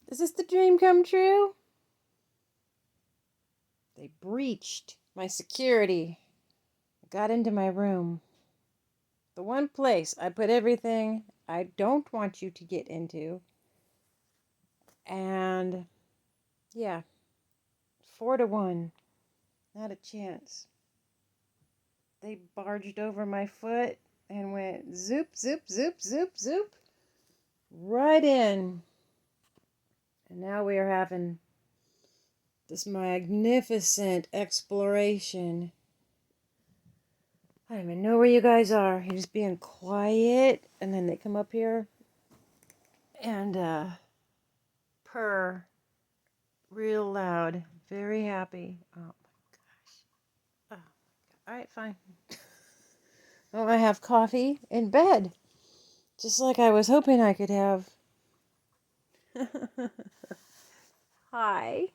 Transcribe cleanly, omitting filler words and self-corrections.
Is this the dream come true? They breached my security. Got into my room. The one place I put everything I don't want you to get into. And yeah, 4-1. Not a chance. They barged over my foot and went zoop, zoop, zoop, zoop, zoop. Right in. And now we are having this magnificent exploration. I don't even know where you guys are. You're just being quiet. And then they come up here and purr real loud. Very happy. Oh my gosh. Oh, alright, fine. Oh, I have coffee in bed. Just like I was hoping I could have. Hi.